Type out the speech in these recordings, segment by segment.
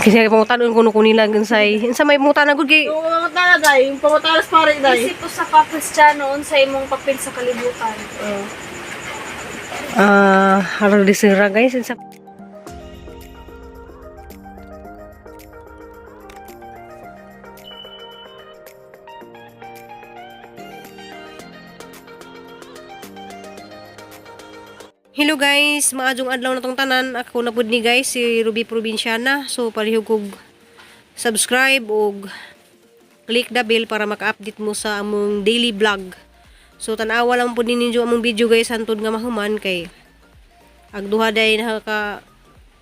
Kasi pangutanon kuno kunila unsay unsa may pangutanan gud kay Yung pangutana day, yung pangutanas pare day. Isip sa ka-Kristiyano unsay imong papel sa kalibutan. harag disira guys unsa. Hello guys, maadjong adlaw na tong tanan. Ako na pud ni guys si Ruby Provinciana. So palihog kog subscribe og click the bell para maka-update mo sa among daily vlog. So tan-awa lang pud ninyo among video guys hantod nga mahuman kay agduha day naka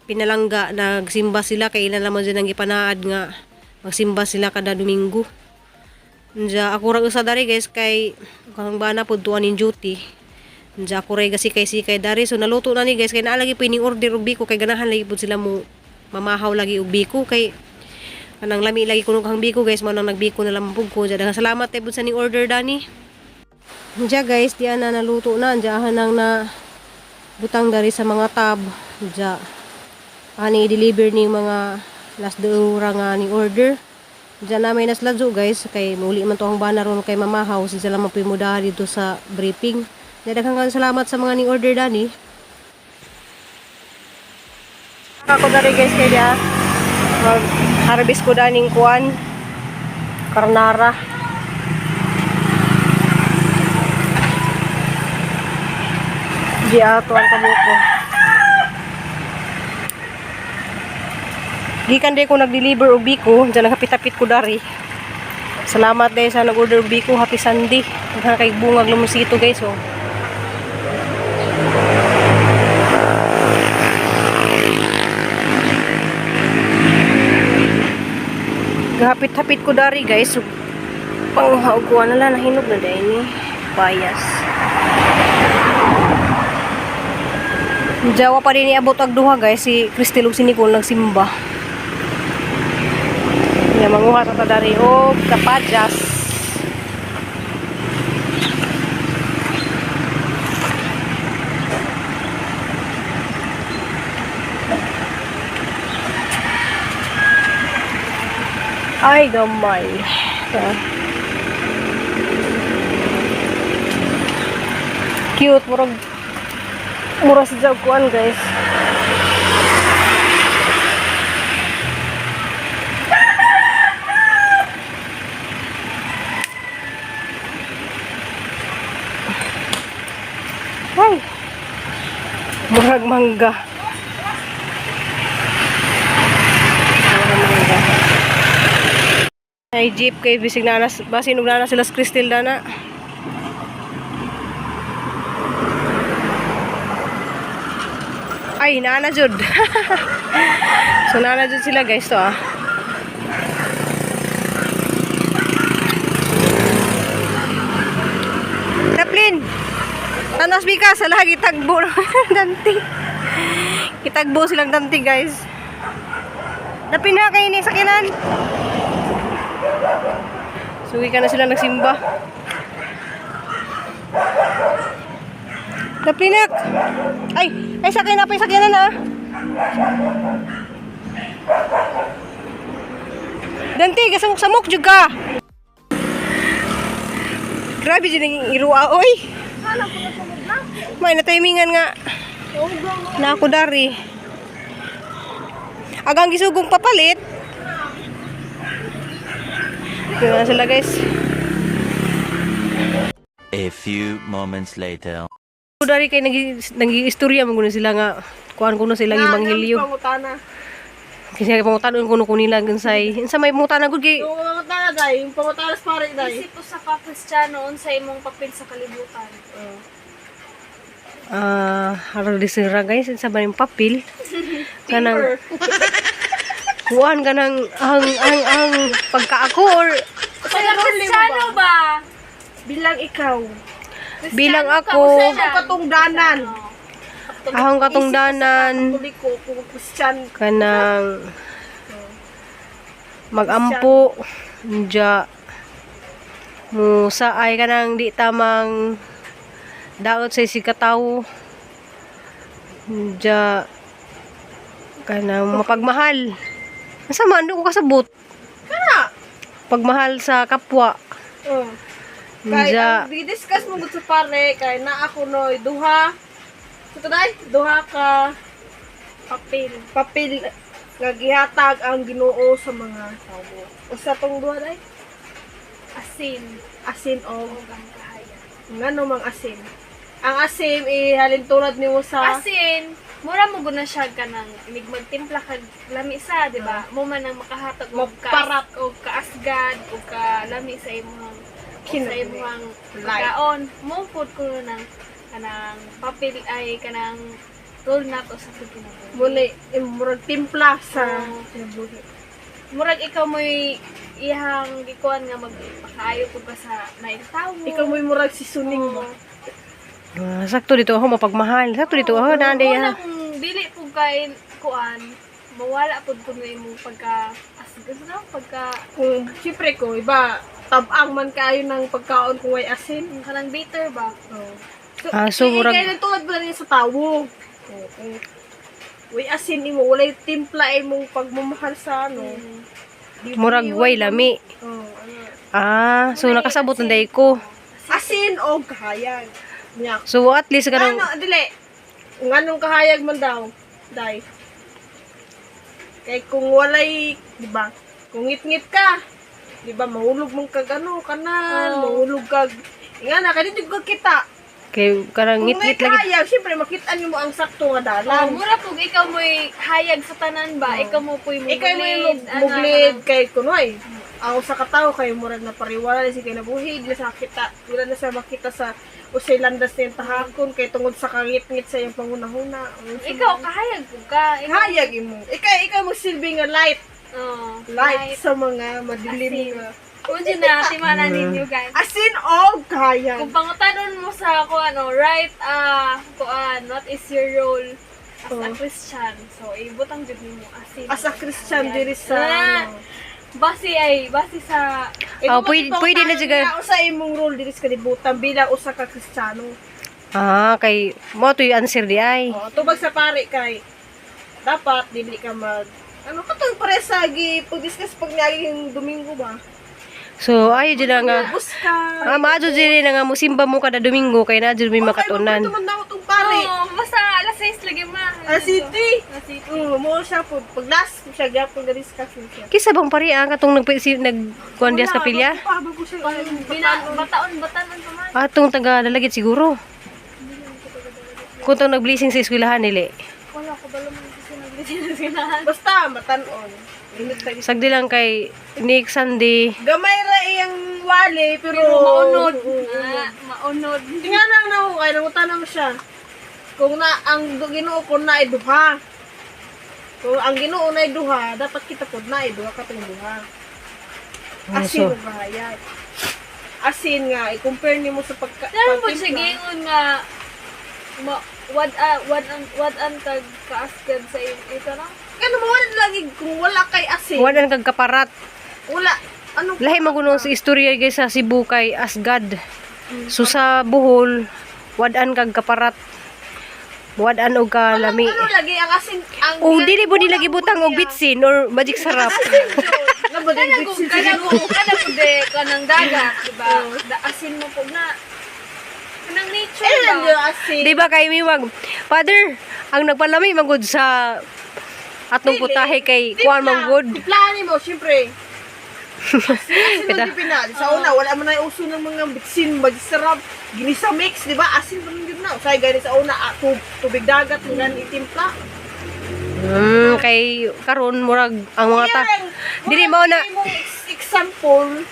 pinalangga nagsimba sila kay ina naman dyan ang gipanaad nga magsimba sila kada Domingo. Nja ako ra usa dari guys kay kang bana pud tuan in duty. Nja ako ray sikay dari so naluto na ni guys kay naalagi pa ining order og biko kay ganahan lagi pud sila mo mamahaw lagi og biko kay kanang lami lagi kuno kang biko guys manang nagbiko na lamang pug ko. Nja salamat tay pud sa ning order dani. Nja guys di ana naluto na nja hanang na butang dari sa mga tab. Nja ani i-deliver ni mga last ora nga ni order. Nja na may nasladyo guys kay muli man to ang bana ron kay mamahaw sila mapimudahan dito sa briefing. Daghang salamat sa mga ning order dani. Ako dari guys kay dia mag harvest ko daning kuan karnara. Dia tuan kabuko. Gikan day ko nag-deliver og biko, diyan nakapit-apit ko dari. Salamat day sa nag-order og biko, happy Sunday. Nagha kay bungag lumusito guys oh. Gahapit-hapit ko dari guys. So, panghaog ko na lang nahinog na dahil ni bias. Jawa pa rin niabot ag duha guys si Cristel ug si Nicole nagsimba. Ya manguha ta dari og kapadyas. Ay gamay. Cute murag sa jagkuan guys. Ay. Murag mangga. Ay jeep kay bisig na basin ug na sila sa Cristel dana. Ay nana jud. So nana jud sila guys to ah. Taplin. Tanas bika sa lagi tagbo danti. Kitagbo silang danti guys. Dapin na kay ni sakinan. Suwi ka na sila nagsimba. Naplinak. Ay sakay na pa sakyanan na. Danti gasamok-samok juga. Grabe din irua oy. May na timingan nga. Na ako dari. Agang gisugong papalit. Yun sila guys. A few moments later. Dari kay nagi-istorya man kuno sila nga kuan kuno sila gimanghilyo. Kasi pangutanon kuno kunila unsay unsa may pangutana gud kay Yung pangutana day, yung pangutanas pare day. Isip sa ka-Kristiyano unsay imong papel sa kalibutan. Harag disira guys unsa ba yung papel? Kanang kuan kanang ang pagkaako or Sa Kristiyano ba? Bilang ikaw. bilang ako Katungdanan. ahong katungdanan Katoliko, kung Christian. kanang magampo nja mo saay kanang di tamang daot sa sikataw nja kanang mapagmahal Masama, ano ko kasabot? Kana. Pagmahal sa kapwa. Oh. Kay Diya. ang di-discuss mo gud sa pare kay na ako noy duha. So today, duha ka papel nga gihatag ang Ginoo sa mga tawo. Usa tong duha day? Asin o ngano mang asin. Ang asin ihalin tulad nimo sa Asin, mura mo guna siya ka ng magtimpla ka lami sa, di ba? Mo man ang makahatag og Maparat. o kaasgad o ka lami sa imong sa imong Light. pagkaon. Mo food ko ng kanang papel ay kanang roll nut o sa kinabuhi. muna murag timpla sa Oo. kinabuhi. Murag ikaw mo'y ihang gikuan nga magpakaayo ko ka sa naing tawo. Ikaw mo'y murag si Suning mo. Sakto dito ako mapagmahal. Sakto dito ako nanday Wala ha. kung dili po kay kuan, mawala po ko na imong pagka asgas na pagka Kung siyempre ko iba tabang man kayo ng pagkaon kung may asin. kanang bitter ba? Oh. So, murag- kaya tulad ba rin sa tawo? Oo. Uy, asin imo, walay timpla imong pagmamahal sa ano. Di ba Murag iwan way mo? lami. Oo, So nakasabot na day ko. asin o kahayag. Nya. So at least ganun. Ano, dili. Kung anong kahayag man daw, day. Kay kung walay, di ba? Kung ngit-ngit ka, di ba, mahulog mong kag ano, kanan, mahulog kag, nga na, kanito kag kita. Kay karang Kung may ngit-ngit lagi. kahayag, siyempre, makita niyo mo ang sakto nga dalan. Mura po ikaw mo'y hayag sa tanan ba? Ikaw mo po'y muglid. Ikaw mo yung muglid kay kunoy. Ako sa katao kay murag na pariwala si kinabuhi, di sa kita, wala na sa makita sa usay landas na yung tahakon kay tungod sa kangit-ngit sa iyong pangunahuna. Ikaw kahayag po ka. Hayag imo. Ikaw magsilbi nga light. Oh, Light sa mga madilim nga. Kung dyan na, timanan ninyo guys. Asin o kahayag. Kung pangutanon mo sa ako ano, right, kuan, what is your role as a Oh. Christian? So, ibutang dyan mo asin. As a Christian diri sa Ah, ano. base sa Oh, pwede na siya. Usa imong role diri sa kalibutan bilang usa ka Kristiyano. Kay mo to yung answer di ay. Oh, tubag sa pare kay dapat dili ka mag ano katong pare sa pag-discuss pag naging Domingo ba? So ayo dyan na nga. Bus ka. Maadyo dyan na nga musimba mo kada Domingo kay na dyan may makatunan. Okay, man tong pare. Oh, basta alas 6 lagi ma. Alas 7. Alas 7. Mo siya po pag last siya gyapon na-discuss siya. Kisa bang pari katong nagkuhan diya sa kapilya? Bago siya Bataon pa man. Atong taga lalagit siguro. Kung tong nag-blessing sa eskwelahan nili. Wala ko balo man kasi naglitin. basta matanon. Init lagi. Sagdi lang kay next Sunday. Gamay ra iyang wali pero Maunod. Oo. Maunod. Tingnan lang na ako kay nangutan mo siya. Kung na ang Ginoo ko na ay duha. Kung ang Ginoo na ay duha, dapat kita pod na ay duha katong duha. Asin So, o bahayag. Asin nga, i-compare nimo sa Ano po siya gingon nga wad an kag kaasgad sa ito na? Kano mo wala lagi kung wala kay asin. wala kag kaparat. Wala. Ano? Lahi maguno sa istorya guys sa Cebu kay Asgad. So sa Bohol, wadan kag kaparat. Wadan og kalami. Ano lagi ang asin ang O dili po nila gibutang og bitsin or magic sarap. Kana po de kanang dagat, diba? Asin mo po na kanang nature Eh, ba? yung asin. Di ba kay miwag? Father, ang nagpalami magud sa atong putahe kay kuan manggod. Plani mo, syempre. Asin Kada- mo pinali. Sa una, wala mo na uso ng mga bitsin, magsarap, ginisa mix, di ba? Asin pa rin yun na. Usay, gani sa una, tubig dagat, nga itimpla. Kay karon murag ang mga ta. Dili mao mao na example,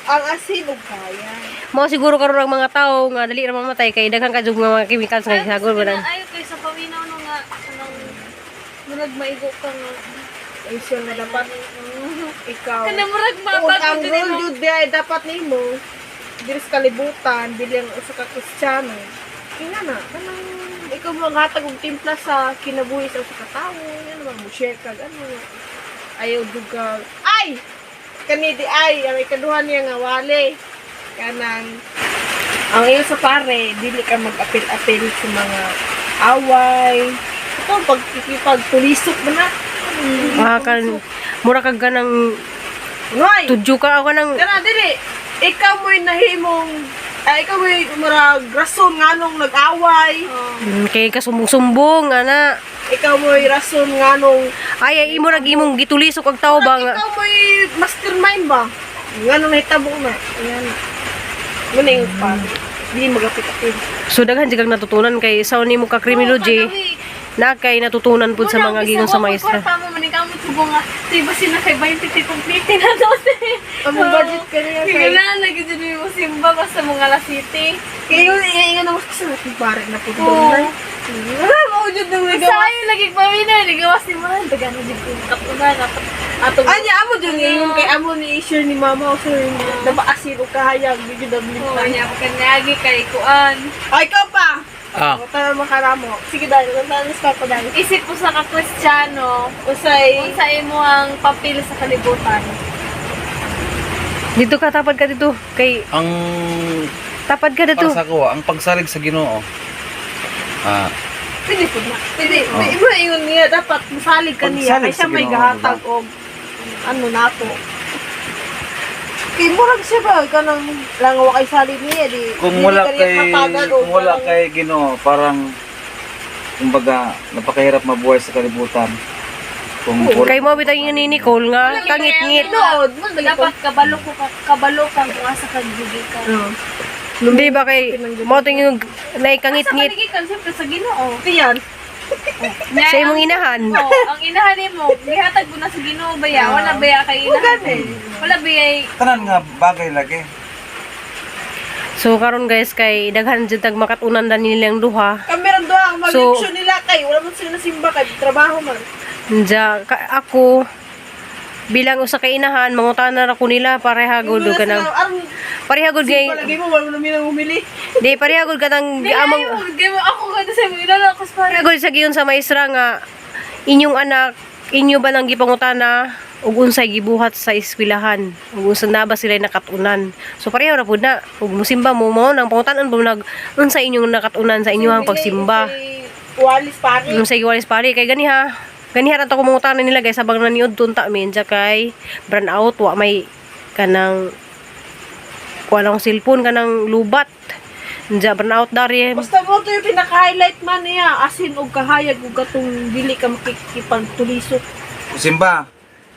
ang asin ug kaya. mao siguro karon ang mga tao nga dali ra mamatay kay daghan ka jud mga chemicals nga gisagol ba. Ayaw kayo sa paminaw no nga kanang murag maigo ka nga. Ay siya nga dapat ikaw. Kanang murag Kung mapag ang mo role jud di ay dapat nimo diri sa kalibutan bilang usa ka Kristiyano. Kaya na, kanang ikaw mo hatag og timpla sa kinabuhi sa usa ka tawo, yan naman mo share kag ano. Ayaw dugal. Ay! Kani di ay ang ikaduha niya nga wali. Kanang ang iyo sa pare, dili ka mag-apil-apil sa mga away. Ito, pagkikipagpulisok mo na. Mura kag ganang Ngoy. tudyo ka ako nang Kana dili. Ikaw mo'y nahimong ikaw mo'y murag rason nganong nag-away. kay kasumbong-sumbong ana. Ikaw mo'y rason nganong Ay imo rag imong gitulisok og tao ba nga. ikaw mo'y mastermind ba? Nganong nahitabo na. Ayan. Muna yung pa. Hindi magapit-apit. So daghan jud kag natutunan kay sa nimo ka criminology na kay natutunan pud sa mga gingon sa maestra. Tama man ikaw mo subong nga. Tiba sila kay 20 complete na dose. Ang budget ka niya Kaya na lagi dyan mo simba basta mga alas city. Kaya yung naman kasi pare na po Oo. doon. Mau jud nang Sayo lagi pamina, nagawas ni man. Tagano din ko kapuna dapat. Ato. Anya amo jud ngayon kay amo ni share ni mama o sir nabaasin og kahayag di jud Oo, ang niya pa kanyagi kay kuan. Ay ikaw pa. Ah. Tara makaramo. Sige dahil nantanis pa pa dahil. Isip mo sa ka-Kristiyano, Usay unsa imo ang papel sa kalibutan? Dito ka tapad ka dito kay Ang tapad ka dito. para sa ko, ang pagsalig sa Ginoo. pwede po na. Pwede. Oh. Iba ingon niya dapat masalig ka niya Pagsalig kay siya sa may Ginoo, gahatag diba? og ano nato. Kay murag siya ba kanang lang wa kay salig niya di. Kung dili wala ka niya kay hatagan o kung wala parang- kay Ginoo, parang kumbaga napakahirap mabuhay sa kalibutan. Kung Kay mo bitang yun ni Nicole nga kangit-ngit. Nood, mo Dapat kabalo ka kung asa ka gigi ka. Hindi ba kay mo ting naikangit-ngit Sa ka siyempre sa Ginoo. Tiyan. sa imong inahan. Oh, ang inahan mo, gihatag mo na sa Ginoo baya, wala baya kay inahan. Wala baya tanan nga bagay lagi. So karon guys kay daghan jud tag makatunan dan nilang duha. Kamerang doa ang So- mag-leksyon nila kay wala man sila nasimba kay trabaho man. Ako bilang usa ka inahan mangutana ra ko nila parehagod ka nang parehagod gay Palagi mo wala namin ang humili. di parehagod ka nang amang ako kada sa mga ilala ko sa parehagod sa giyon sa maestra nga inyong anak inyo ba nang gipangutana ug unsay gibuhat sa eskwelahan ug unsa na ba sila nakatunan so pareho ra pud na ug musimba mo nang pangutanan mo nag unsay inyong nakatunan sa inyong pagsimba Walis pare. unsay giwalis pare kay ganiha ra to kumungutanan nila guys habang naniud tunta min sa kay brand out wa may kanang kuha cellphone kanang lubat Nja brand out dari Basta mo to yung pinaka-highlight man niya. Asin og kahayag og katong dili ka makikipagtulisok. Simba,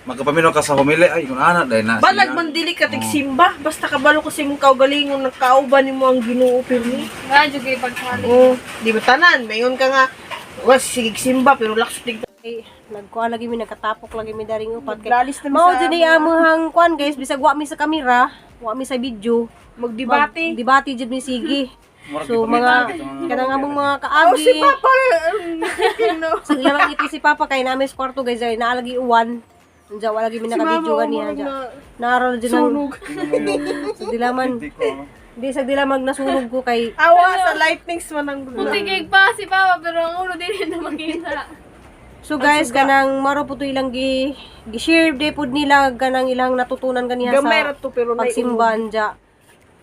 magkapamino ka sa humili ay kun ana dai na. Balag man dili ka tigsimba. Basta kabalo ko sa imong kaugalingon nagkauban nimo ang Ginoo pirmi. nga jud kay pagkali. Oh, di ba tanan? Mayon ka nga. Was sige simba pero laksot dig. nagkuha lagi mi nagkatapok lagi mi daring upat kay Maglalis na mi mao sa jud ni among kuan guys bisag wa mi sa kamera wa mi sa video magdebate. debate jud mi sige Murag so gipamino mga ka itong- kanang among mga Oh, si kaagi Papa. No. sa ilang iti si Papa kay namin sa kwarto guys ay naalagi uwan Nja wala gyud mi naka-video ganiya nja. Naral jud nang sa dilaman. Hindi ko. Di sa dilamag nasunog ko kay Awa sa lightnings man ang gulo. Putigig pa si Papa pero ang ulo din na makita. so guys kanang maro po to ilang gi-share de pud nila kanang ilang natutunan ganiha Gamay ra sa to pero nay pagsimba nja.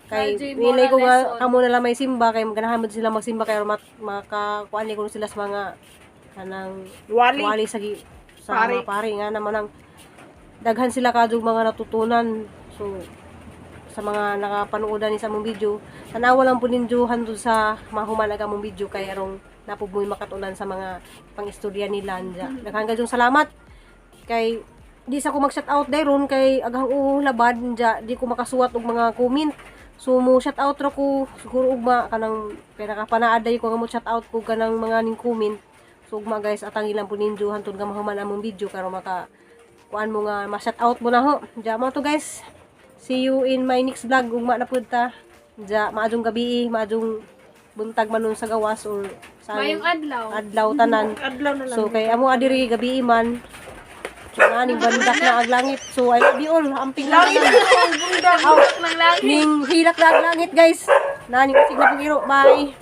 Kay Medyo nilay ko moral nga lesson. kamo na lang may simba kay maganahan mo sila magsimba kay makakuan ko sila sa mga kanang wali. wali sa Pare. mga pare nga naman ang daghan sila kadug mga natutunan so sa mga nakapanood ni sa mong video tanawa lang po ninyo handod sa mahuman aga mong video kay arong napuboy makatunan sa mga pangistorya nila nja daghan kadyong salamat kay di sa ko mag shout out dayron kay agang ulabad nja di ko makasuwat og mga comment so mo shout out ra ko siguro ugma kanang pinakapanaaday ko nga mo shout out ko kanang mga ning comment so ugma guys atang ilang po ninyo hantod nga mahuman among video karon maka kuan mo nga ma-shout out mo na ho nja mo to guys. See you in my next vlog. Ugma na pud ta. Ja, maadjong gabi, maadjong buntag manon sa gawas or sa Mayong adlaw. adlaw tanan. Adlaw na lang. So kay amo adiri gabi man. So naning bandak na ag langit. So I love you all. Amping lang tanan. Aw, Nang lagi. ning hilak na ag langit guys. Naning sig na pugiro. Bye.